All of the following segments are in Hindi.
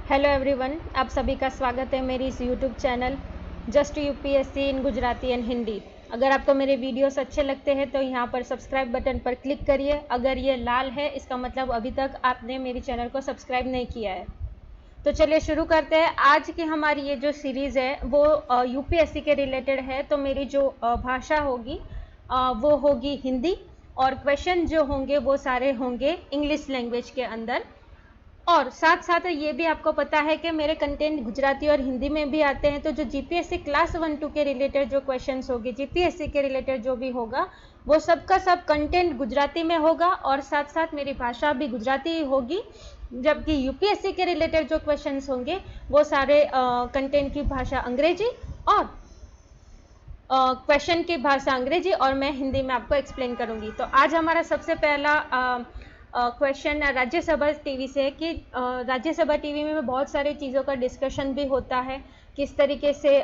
हेलो एवरीवन, आप सभी का स्वागत है मेरी इस YouTube channel just UPSC in Gujarati and Hindi. अगर आपको मेरे वीडियोस अच्छे लगते हैं तो यहाँ पर सब्सक्राइब बटन पर क्लिक करिए। अगर ये लाल है इसका मतलब अभी तक आपने मेरी चैनल को सब्सक्राइब नहीं किया है। तो चलिए शुरू करते हैं। आज की हमारी ये जो सीरीज़ है वो यूपीएससी के रिलेटेड है। तो मेरी जो भाषा होगी वो होगी हिंदी, और क्वेश्चन जो होंगे वो सारे होंगे इंग्लिश लैंग्वेज के अंदर। और साथ साथ ये भी आपको पता है कि मेरे कंटेंट गुजराती और हिंदी में भी आते हैं। तो जो जीपीएससी क्लास 1-2 के रिलेटेड जो क्वेश्चंस होंगे, जीपीएससी के रिलेटेड जो भी होगा, वो सबका सब कंटेंट गुजराती में होगा और साथ साथ मेरी भाषा भी गुजराती ही होगी। जबकि यूपीएससी के रिलेटेड जो क्वेश्चंस होंगे वो सारे कंटेंट की भाषा अंग्रेजी और क्वेश्चन की भाषा अंग्रेजी और मैं हिंदी में आपको एक्सप्लेन करूंगी। तो आज हमारा सबसे पहला क्वेश्चन राज्यसभा टीवी से है कि राज्यसभा टीवी में बहुत सारी चीज़ों का डिस्कशन भी होता है, किस तरीके से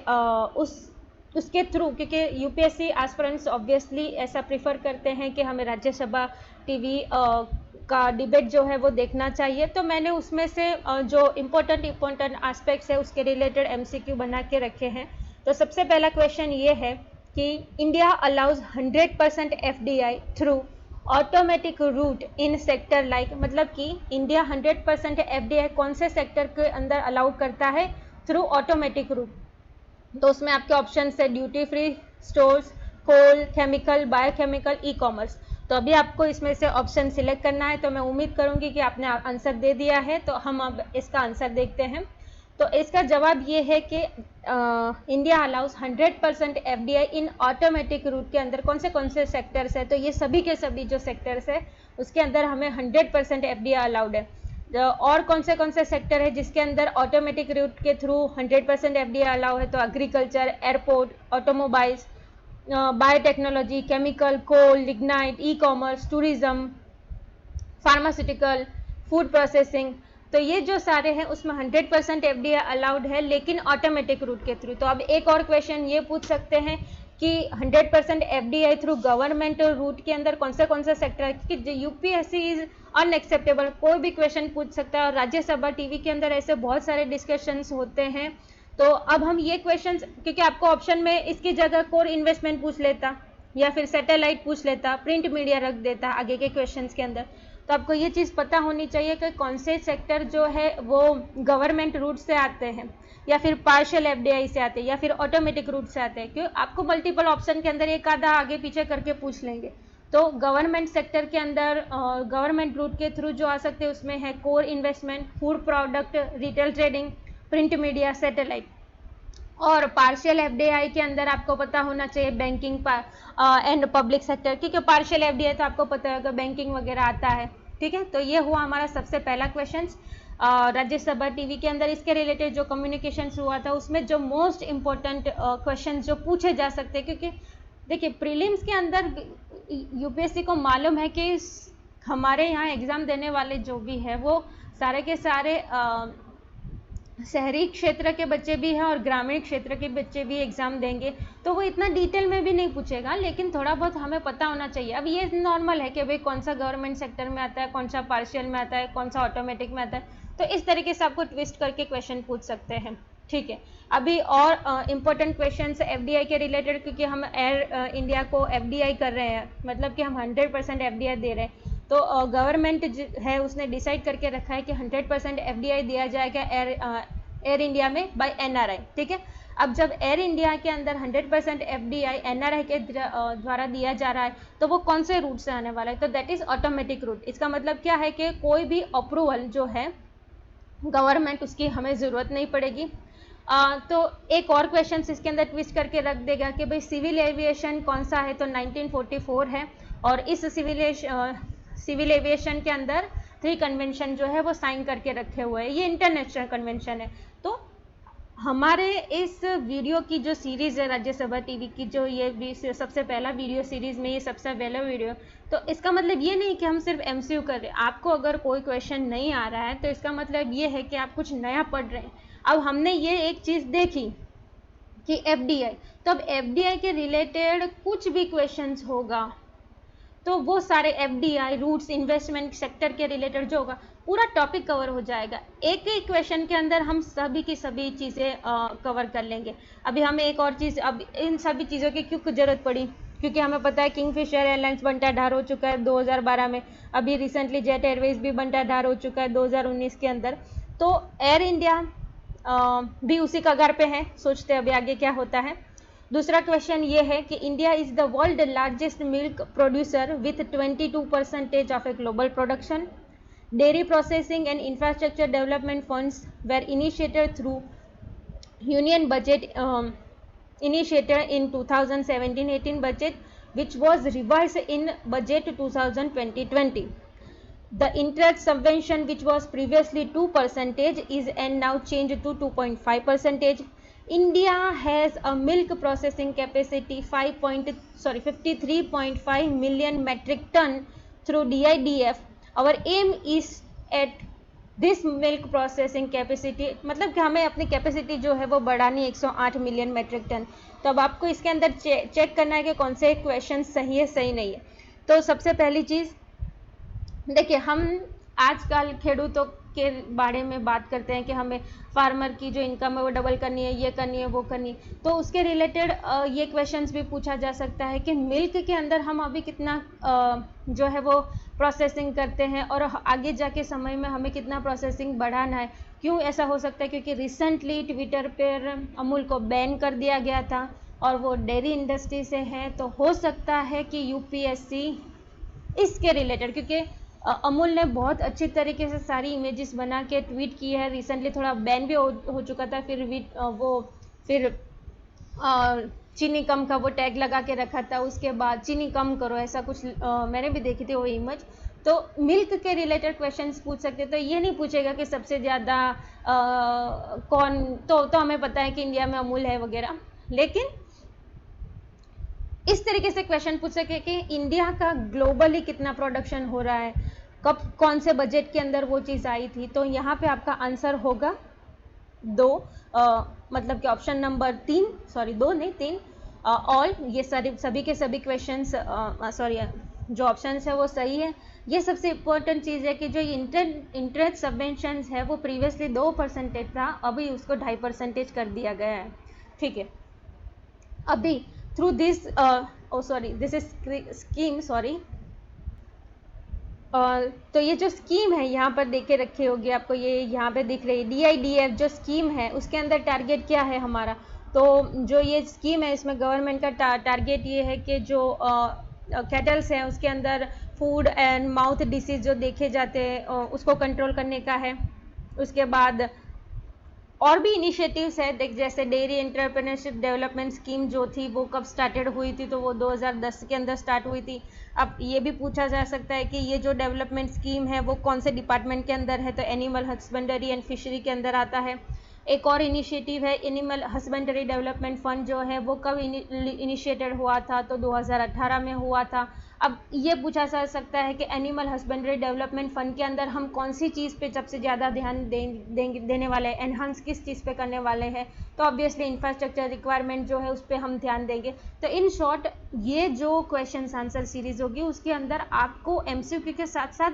उसके थ्रू, क्योंकि यूपीएससी एस्पिरेंट्स ऑब्वियसली ऐसा प्रीफर करते हैं कि हमें राज्यसभा टीवी का डिबेट जो है वो देखना चाहिए। तो मैंने उसमें से जो इम्पोर्टेंट एस्पेक्ट्स है उसके रिलेटेड एमसीक्यू बना के रखे हैं। तो सबसे पहला क्वेश्चन ये है कि India allows 100% FDI through automatic route in sector like, मतलब कि इंडिया 100% एफडीआई कौन से सेक्टर के अंदर अलाउ करता है थ्रू ऑटोमेटिक रूट। तो उसमें आपके ऑप्शन है ड्यूटी फ्री स्टोर्स, कोल, केमिकल, बायोकेमिकल, ई कॉमर्स। तो अभी आपको इसमें से ऑप्शन सिलेक्ट करना है। तो मैं उम्मीद करूंगी कि आपने आंसर दे दिया है। तो हम अब इसका आंसर देखते हैं। तो इसका जवाब ये है कि इंडिया अलाउज 100% एफडीआई इन ऑटोमेटिक रूट के अंदर कौन से सेक्टर्स है। तो ये सभी के सभी जो सेक्टर्स है उसके अंदर हमें 100% एफडीआई अलाउड है। और कौन से सेक्टर है जिसके अंदर ऑटोमेटिक रूट के थ्रू 100% एफडीआई अलाउ है। तो agriculture, airport, automobiles, biotechnology, chemical, coal, lignite, e commerce, tourism, pharmaceutical, food processing. तो ये जो सारे हैं उसमें 100% एफडीआई अलाउड है, लेकिन ऑटोमेटिक रूट के थ्रू। तो अब एक और क्वेश्चन ये पूछ सकते हैं कि 100% एफडीआई थ्रू गवर्नमेंट रूट के अंदर कौन से सेक्टर है, क्योंकि यूपीएससी इज अनएक्सेप्टेबल। कोई भी क्वेश्चन पूछ सकता है और राज्यसभा टीवी के अंदर ऐसे बहुत सारे डिस्कशंस होते हैं। तो अब हम ये क्वेश्चन, क्योंकि आपको ऑप्शन में इसकी जगह कोर इन्वेस्टमेंट पूछ लेता या फिर सैटेलाइट पूछ लेता, प्रिंट मीडिया रख देता आगे के क्वेश्चंस के अंदर। तो आपको ये चीज़ पता होनी चाहिए कि कौन से सेक्टर जो है वो गवर्नमेंट रूट से आते हैं या फिर पार्शियल एफडीआई से आते हैं या फिर ऑटोमेटिक रूट से आते हैं। क्यों, आपको मल्टीपल ऑप्शन के अंदर एक आधा आगे पीछे करके पूछ लेंगे। तो गवर्नमेंट सेक्टर के अंदर गवर्नमेंट रूट के थ्रू जो आ सकते हैं उसमें है core investment, food product, retail trading, print media, satellite. और पार्शियल एफडीआई के अंदर आपको पता होना चाहिए बैंकिंग एंड पब्लिक सेक्टर, क्योंकि पार्शियल एफडीआई तो आपको पता होगा बैंकिंग वगैरह आता है। ठीक है, तो ये हुआ हमारा सबसे पहला क्वेश्चन राज्यसभा टीवी के अंदर। इसके रिलेटेड जो कम्युनिकेशन हुआ था उसमें जो मोस्ट इम्पोर्टेंट क्वेश्चन जो पूछे जा सकते हैं, क्योंकि देखिए प्रीलिम्स के अंदर यूपीएससी को मालूम है कि हमारे यहाँ एग्जाम देने वाले जो भी है वो सारे के सारे शहरी क्षेत्र के बच्चे भी हैं और ग्रामीण क्षेत्र के बच्चे भी एग्जाम देंगे। तो वो इतना डिटेल में भी नहीं पूछेगा, लेकिन थोड़ा बहुत हमें पता होना चाहिए। अब ये नॉर्मल है कि भाई कौन सा गवर्नमेंट सेक्टर में आता है, कौन सा पार्शियल में आता है, कौन सा ऑटोमेटिक में आता है। तो इस तरीके से आपको ट्विस्ट करके क्वेश्चन पूछ सकते हैं। ठीक है, अभी और इम्पोर्टेंट क्वेश्चन एफडीआई के रिलेटेड, क्योंकि हम एयर इंडिया को एफडीआई कर रहे हैं, मतलब कि हम 100% एफडीआई दे रहे हैं। तो गवर्नमेंट है उसने डिसाइड करके रखा है कि 100% एफडीआई दिया जाएगा एयर इंडिया में बाय एनआरआई। ठीक है, अब जब एयर इंडिया के अंदर 100% एफडीआई एनआरआई के द्वारा दिया जा रहा है तो वो कौन से रूट से आने वाला है। तो दैट इज ऑटोमेटिक रूट। इसका मतलब क्या है कि कोई भी अप्रूवल जो है गवर्नमेंट उसकी हमें ज़रूरत नहीं पड़ेगी। तो एक और क्वेश्चन इसके अंदर ट्विस्ट करके रख देगा कि भाई सिविल एविएशन कौन सा है। तो 1944 है, और इस सिविल एविएशन के अंदर 3 कन्वेंशन जो है वो साइन करके रखे हुए हैं। ये इंटरनेशनल कन्वेंशन है। तो हमारे इस वीडियो की जो सीरीज़ है राज्यसभा टीवी की, जो ये सबसे पहला वीडियो सीरीज़ में ये सबसे पहला वीडियो, तो इसका मतलब ये नहीं कि हम सिर्फ एमसीक्यू कर रहे हैं। आपको अगर कोई क्वेश्चन नहीं आ रहा है तो इसका मतलब ये है कि आप कुछ नया पढ़ रहे हैं। अब हमने ये एक चीज़ देखी कि एफडीआई, तो अब एफडीआई के रिलेटेड कुछ भी क्वेश्चंस होगा तो वो सारे एफडीआई रूट्स इन्वेस्टमेंट सेक्टर के रिलेटेड जो होगा पूरा टॉपिक कवर हो जाएगा। एक ही क्वेश्चन के अंदर हम सभी की सभी चीज़ें कवर कर लेंगे। अभी हमें एक और चीज़, अब इन सभी चीज़ों की क्यों ज़रूरत पड़ी, क्योंकि हमें पता है किंगफिशर एयरलाइंस बंटाढार हो चुका है 2012 में, अभी रिसेंटली जेट एयरवेज भी बंटाढार हो चुका है 2019 के अंदर, तो एयर इंडिया भी उसी कगार पे है। सोचते हैं अभी आगे क्या होता है। दूसरा क्वेश्चन ये है कि India is the world largest milk producer with 22% of a global production. Dairy processing and infrastructure development funds were initiated through union budget initiated in 2017-18 budget, which was revised in budget 2020-20. The interest subvention, which was previously 2%, is and now changed to 2.5%. India has a milk processing capacity 53.5 million metric ton through DIDF. Our aim is at this milk processing capacity, मतलब कि हमें अपनी कैपेसिटी जो है वो बढ़ानी 108 मिलियन मेट्रिक टन। तो अब आपको इसके अंदर चेक करना है कि कौन से क्वेश्चन सही है सही नहीं है। तो सबसे पहली चीज़ देखिए, हम आजकल खेडूतों के बारे में बात करते हैं कि हमें फार्मर की जो इनकम है वो डबल करनी है, ये करनी है, वो करनी है। तो उसके रिलेटेड ये क्वेश्चंस भी पूछा जा सकता है कि मिल्क के अंदर हम अभी कितना जो है वो प्रोसेसिंग करते हैं और आगे जाके समय में हमें कितना प्रोसेसिंग बढ़ाना है। क्यों ऐसा हो सकता है? क्योंकि रिसेंटली ट्विटर पर अमूल को बैन कर दिया गया था और वो डेयरी इंडस्ट्री से है, तो हो सकता है कि यूपीएससी इसके रिलेटेड, क्योंकि अमूल ने बहुत अच्छी तरीके से सारी इमेजेस बना के ट्वीट की है। रिसेंटली थोड़ा बैन भी हो चुका था, फिर चीनी कम का वो टैग लगा के रखा था, उसके बाद चीनी कम करो, ऐसा कुछ मैंने भी देखी थी वो इमेज। तो मिल्क के रिलेटेड क्वेश्चंस पूछ सकते, तो ये नहीं पूछेगा कि सबसे ज़्यादा कौन, तो हमें पता है कि इंडिया में अमूल है वगैरह, लेकिन इस तरीके से क्वेश्चन पूछ सके कि इंडिया का ग्लोबली कितना प्रोडक्शन हो रहा है, कब कौन से बजट के अंदर वो चीज़ आई थी। तो यहाँ पे आपका आंसर होगा 2, मतलब कि ऑप्शन नंबर 3, सॉरी 2 नहीं 3, ऑल, ये सभी के सभी क्वेश्चंस सॉरी जो ऑप्शंस है वो सही है। ये सबसे इम्पोर्टेंट चीज़ है कि जो इंटरेस्ट सबवेंशंस है वो प्रीवियसली 2% था, अभी उसको 2.5% कर दिया गया है, ठीक है। अभी through this this is scheme, तो ये जो स्कीम है यहाँ पर देखे रखे होगी आपको, ये यहाँ पे दिख रही है DIDF जो स्कीम है, उसके अंदर टारगेट क्या है हमारा। तो जो ये स्कीम है इसमें गवर्नमेंट का टारगेट ये है कि जो कैटल्स हैं उसके अंदर फूड एंड माउथ डिसीज जो देखे जाते हैं उसको कंट्रोल करने का है। उसके बाद और भी इनिशिएटिव्स है, देख जैसे डेयरी एंटरप्रेन्योरशिप डेवलपमेंट स्कीम जो थी वो कब स्टार्टेड हुई थी, तो वो 2010 के अंदर स्टार्ट हुई थी। अब ये भी पूछा जा सकता है कि ये जो डेवलपमेंट स्कीम है वो कौन से डिपार्टमेंट के अंदर है, तो एनिमल हस्बेंडरी एंड फिशरी के अंदर आता है। एक और इनिशिएटिव है एनिमल हस्बेंडरी डेवलपमेंट फंड, जो है वो कब इनिशिएटेड हुआ था, तो 2018 में हुआ था। अब ये पूछा जा सकता है कि एनिमल हस्बेंड्री डेवलपमेंट फंड के अंदर हम कौन सी चीज़ पे सबसे ज़्यादा ध्यान देने वाले हैं, एनहांस किस चीज़ पे करने वाले हैं, तो ऑब्वियसली इंफ्रास्ट्रक्चर रिक्वायरमेंट जो है उस पर हम ध्यान देंगे। तो इन शॉर्ट ये जो क्वेश्चन आंसर सीरीज होगी उसके अंदर आपको MCQ के साथ साथ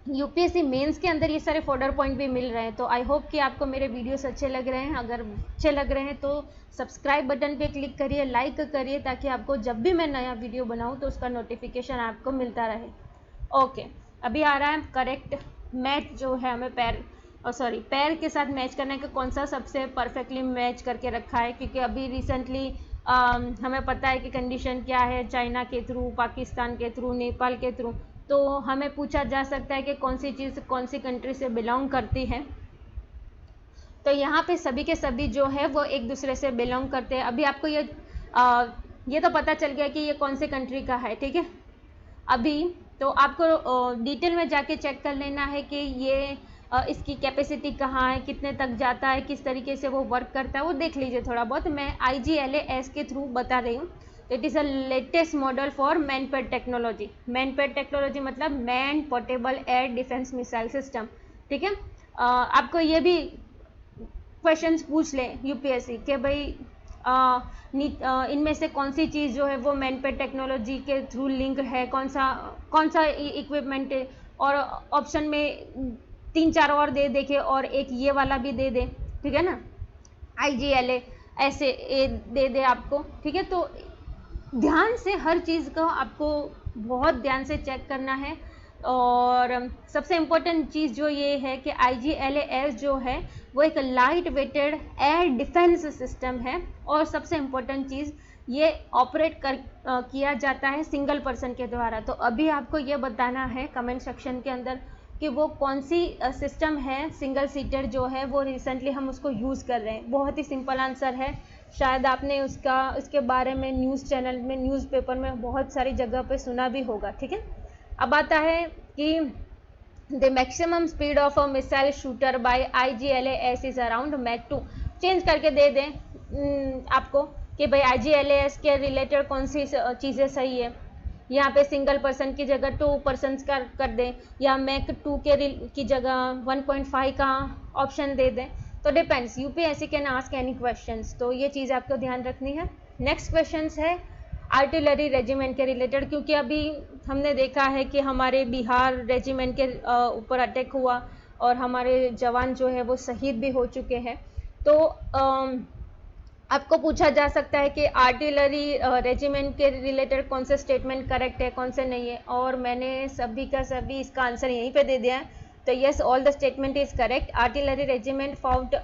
यूपीएससी मेंस के अंदर ये सारे फोल्डर पॉइंट भी मिल रहे हैं। तो आई होप कि आपको मेरे वीडियोस अच्छे लग रहे हैं। अगर अच्छे लग रहे हैं तो सब्सक्राइब बटन पे क्लिक करिए, लाइक करिए, ताकि आपको जब भी मैं नया वीडियो बनाऊं तो उसका नोटिफिकेशन आपको मिलता रहे। ओके, अभी आ रहा है करेक्ट मैच, जो है हमें पैर के साथ मैच करना है कि कौन सा सबसे परफेक्टली मैच करके रखा है, क्योंकि अभी रिसेंटली हमें पता है कि कंडीशन क्या है, चाइना के थ्रू, पाकिस्तान के थ्रू, नेपाल के थ्रू, तो हमें पूछा जा सकता है कि कौन सी चीज़ कौन सी कंट्री से बिलोंग करती है। तो यहाँ पे सभी के सभी जो है वो एक दूसरे से बिलोंग करते हैं। अभी आपको ये तो पता चल गया कि ये कौन से कंट्री का है, ठीक है। अभी तो आपको डिटेल में जाके चेक कर लेना है कि ये इसकी कैपेसिटी कहाँ है, कितने तक जाता है, किस तरीके से वो वर्क करता है, वो देख लीजिए थोड़ा बहुत। मैं IGLAS के थ्रू बता रही हूँ। It is a latest model for MANPAD technology. MANPAD technology मतलब man portable air defence missile system, ठीक है। आपको ये भी क्वेश्चंस पूछ ले यूपीएससी कि भाई इनमें से कौन सी चीज़ जो है वो मैनपेड टेक्नोलॉजी के थ्रू लिंक है, कौन सा इक्विपमेंट और ऑप्शन में 3-4 और दे देखे और एक ये वाला भी दे दे, ठीक है ना, IGLA ऐसे दे दे आपको, ठीक है। तो ध्यान से हर चीज़ को आपको बहुत ध्यान से चेक करना है। और सबसे इम्पोर्टेंट चीज़ जो ये है कि IGLAS जो है वो एक light weighted air defence system है, और सबसे इम्पोर्टेंट चीज़ ये ऑपरेट किया जाता है सिंगल पर्सन के द्वारा। तो अभी आपको ये बताना है कमेंट सेक्शन के अंदर कि वो कौन सी सिस्टम है सिंगल सीटर जो है वो रिसेंटली हम उसको यूज़ कर रहे हैं। बहुत ही सिंपल आंसर है, शायद आपने उसके बारे में न्यूज़ चैनल में, न्यूज़पेपर में बहुत सारी जगह पे सुना भी होगा, ठीक है। अब आता है कि the maximum speed of a missile shooter by IGLAS is around Mach 2। Change करके दे दें आपको कि भाई IGLAS के रिलेटेड कौन सी चीज़ें सही है। यहाँ पे सिंगल पर्सन की जगह 2 पर्सन कर दें, या मैक 2 की जगह 1.5 का ऑप्शन दे दें। तो depends, UPSC can ask any questions, तो ये चीज़ आपको ध्यान रखनी है। नेक्स्ट क्वेश्चंस है आर्टिलरी रेजिमेंट के रिलेटेड, क्योंकि अभी हमने देखा है कि हमारे बिहार रेजिमेंट के ऊपर अटैक हुआ और हमारे जवान जो है वो शहीद भी हो चुके हैं। तो आपको पूछा जा सकता है कि आर्टिलरी रेजिमेंट के रिलेटेड कौन से स्टेटमेंट करेक्ट है, कौन से नहीं है, और मैंने सभी का सभी इसका आंसर यहीं पे दे दिया है। तो yes, all the statement is correct. Artillery regiment found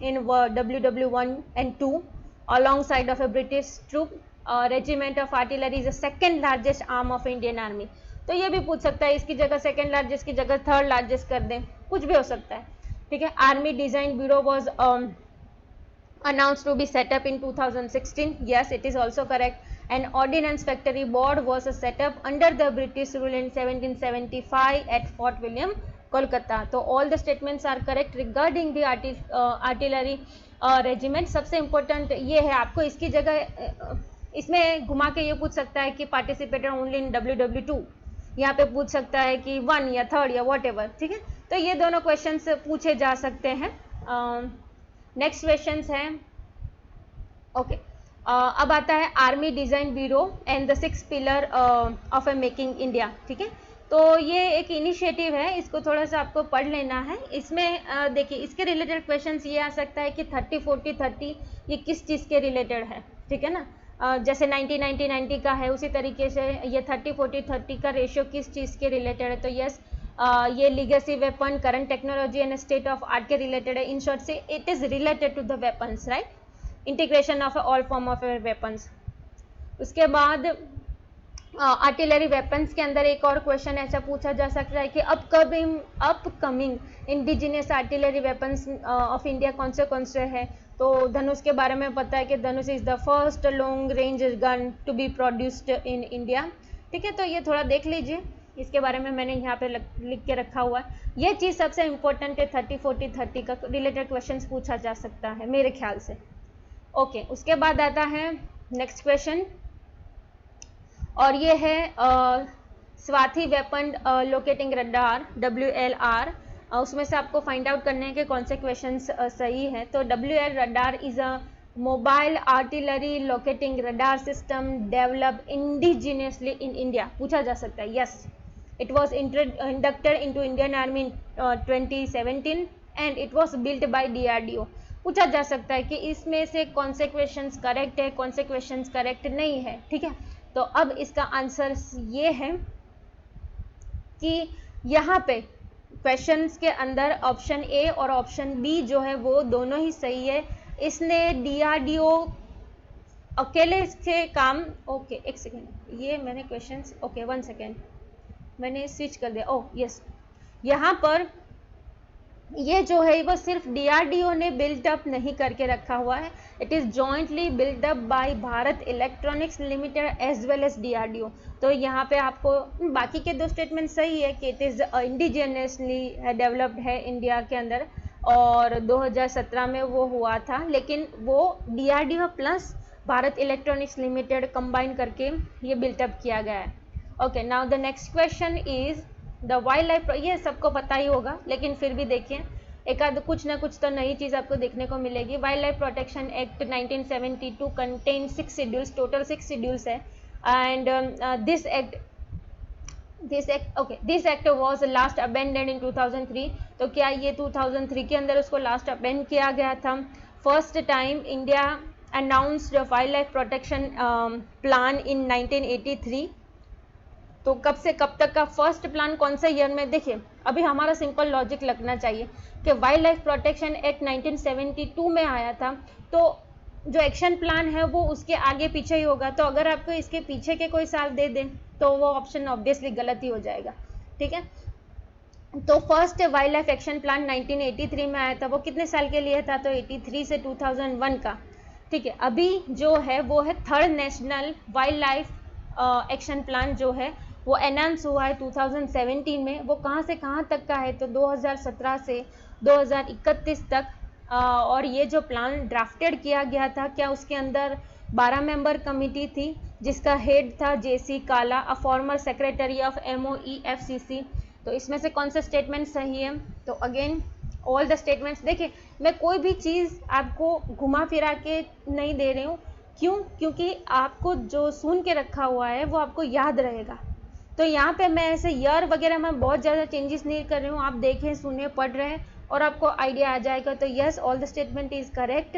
in WW1 and 2 alongside of a British troop. Regiment of artillery is the second largest arm of Indian Army. तो ये भी पूछ सकता है, इसकी जगह सेकेंड लार्जेस्ट की जगह थर्ड लार्जेस्ट कर दें, कुछ भी हो सकता है, ठीक है। Army design bureau was announced to be set up in 2016. Yes, it is also correct. An ordnance factory board was set up under the British rule in 1775 at Fort William, Kolkata. तो all the statements are correct regarding the artillery regiment. सबसे important ये है, आपको इसकी जगह इसमें घुमा के ये पूछ सकता है कि participated only in WW2, यहाँ पे पूछ सकता है कि 1 या 3rd या whatever, ठीक है। तो ये दोनों क्वेश्चंस पूछे जा सकते हैं। नेक्स्ट क्वेश्चंस हैं, ओके। अब आता है army design bureau and the 6 pillar of A making India, ठीक है। तो ये एक इनिशिएटिव है, इसको थोड़ा सा आपको पढ़ लेना है। इसमें देखिए, इसके रिलेटेड क्वेश्चंस ये आ सकता है कि 30-40-30 ये किस चीज़ के रिलेटेड है, ठीक है ना। जैसे 90-90-90 का है, उसी तरीके से ये 30-40-30 का रेशियो किस चीज़ के रिलेटेड है। तो यस, ये legacy weapon, current technology and state of art के रिलेटेड है। इन शॉर्ट से it is related to the weapons, right, integration of all form of weapons. उसके बाद आर्टिलरी वेपन्स के अंदर एक और क्वेश्चन ऐसा पूछा जा सकता है कि upcoming indigenous artillery weapons of India कौन से है। तो धनुष के बारे में पता है कि Dhanush is the first long range gun to be produced in India, ठीक है। तो ये थोड़ा देख लीजिए, इसके बारे में मैंने यहाँ पे लिख के रखा हुआ है। ये चीज़ सबसे इम्पोर्टेंट है, 30-40-30 का रिलेटेड क्वेश्चंस पूछा जा सकता है मेरे ख्याल से, ओके। उसके बाद आता है नेक्स्ट क्वेश्चन, और ये है Swati weapon locating radar, WLR। उसमें से आपको फाइंड आउट करने के कौन से क्वेश्चंस सही है। तो WL radar is a mobile artillery locating radar system developed indigenously in India, पूछा जा सकता है। Yes, it was inducted into Indian Army in 2017 and it was built by DRDO। पूछा जा सकता है कि इसमें से कौन से क्वेश्चंस करेक्ट है, कौन से क्वेश्चंस करेक्ट नहीं है, ठीक है। तो अब इसका आंसर ये है कि यहाँ पे क्वेश्चंस के अंदर ऑप्शन ए और ऑप्शन बी जो है वो दोनों ही सही है। इसने DRDO अकेले से काम, ओके एक सेकेंड, ये मैंने क्वेश्चंस, ओके 1 सेकेंड, मैंने स्विच कर दिया। ओह यस, यहाँ पर ये जो है वो सिर्फ DRDO ने बिल्ट अप नहीं करके रखा हुआ है, it is jointly built up by Bharat Electronics Limited as well as DRDO। तो यहाँ पे आपको बाकी के 2 स्टेटमेंट सही है कि इट इज़ इंडिजिनियसली डेवलप्ड है इंडिया के अंदर, और 2017 में वो हुआ था, लेकिन वो DRDO plus Bharat Electronics limited combine करके ये बिल्टअप किया गया है। Okay, now the next question is the wild life, ये सबको पता ही होगा लेकिन फिर भी देखिए, एक आध कुछ ना कुछ तो नई चीज़ आपको देखने को मिलेगी। Wild life protection act 1972 contain 6 schedules, total 6 schedules है, and this act this act was last amended in 2003। तो क्या ये 2003 के अंदर उसको लास्ट अबेंड किया गया था। First time India announced wild life protection plan in 1983। तो कब से कब तक का फर्स्ट प्लान कौन से ईयर में, देखिए अभी हमारा सिंपल लॉजिक लगना चाहिए कि वाइल्ड लाइफ प्रोटेक्शन एक्ट 1972 में आया था, तो जो एक्शन प्लान है वो उसके आगे पीछे ही होगा। तो अगर आपको इसके पीछे के कोई साल दे दें तो वो ऑप्शन ऑब्वियसली गलत ही हो जाएगा, ठीक है। तो first wild life action plan 1983 में आया था, वो कितने साल के लिए था, तो 83 से 2001 का, ठीक है। अभी जो है वो है third national wild life action plan जो है वो अनाउंस हुआ है 2017 में। वो कहाँ से कहाँ तक का है, तो 2017 से 2031 तक। और ये जो प्लान ड्राफ्टेड किया गया था, क्या उसके अंदर 12 मेंबर कमिटी थी जिसका हेड था जेसी काला, a former secretary of MOEFCC। तो इसमें से कौन सा स्टेटमेंट सही है, तो अगेन ऑल द स्टेटमेंट्स, देखिए मैं कोई भी चीज़ आपको घुमा फिरा के नहीं दे रही हूँ, क्यों, क्योंकि आपको जो सुन के रखा हुआ है वो आपको याद रहेगा। तो यहाँ पे मैं ऐसे ईयर वगैरह में बहुत ज़्यादा चेंजेस नहीं कर रही हूँ, आप देखें सुने पढ़ रहे हैं और आपको आइडिया आ जाएगा। तो yes, all the statement is correct.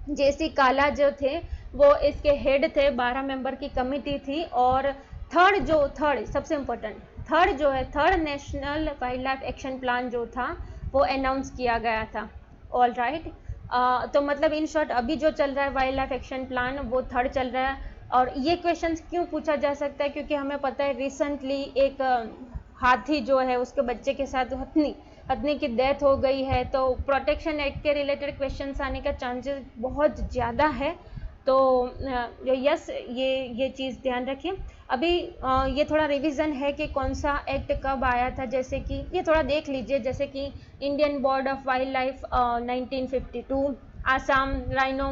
जेसी काला जो थे वो इसके हेड थे, 12 मेंबर की कमिटी थी। और थर्ड सबसे इम्पोर्टेंट, थर्ड जो है third national wild life action plan जो था वो अनाउंस किया गया था। ऑल राइट, तो मतलब इन शॉर्ट अभी जो चल रहा है वाइल्ड लाइफ एक्शन प्लान वो थर्ड चल रहा है। और ये क्वेश्चन क्यों पूछा जा सकता है, क्योंकि हमें पता है रिसेंटली एक हाथी जो है उसके बच्चे के साथ हथनी की डेथ हो गई है। तो प्रोटेक्शन एक्ट के रिलेटेड क्वेश्चंस आने का चांसेस बहुत ज़्यादा है। तो यस, ये चीज़ ध्यान रखिए। अभी ये थोड़ा रिवीजन है कि कौन सा एक्ट कब आया था, जैसे कि ये थोड़ा देख लीजिए, जैसे कि Indian board of wildlife 1952, Assam rhino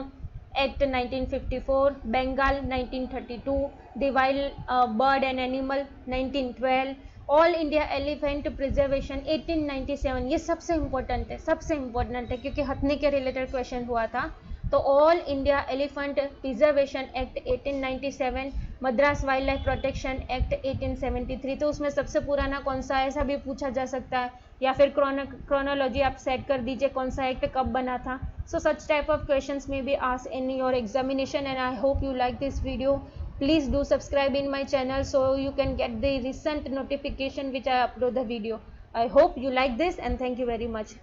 act 1954, Bengal 1932, the wild bird and animal 1912, all India elephant preservation 1897। ये सबसे इम्पोर्टेंट है क्योंकि हथनी के रिलेटेड क्वेश्चन हुआ था। तो all India elephant preservation act 1897, Madras wild life protection act 1873। तो उसमें सबसे पुराना कौन सा है, ऐसा भी पूछा जा सकता है, या फिर क्रोनोलॉजी आप सेट कर दीजिए कौन सा एक्ट कब बना था। So such type of questions may be asked in your examination, and I hope you like this video. Please do subscribe in my channel so you can get the recent notification which I upload the video. I hope you like this, and thank you very much.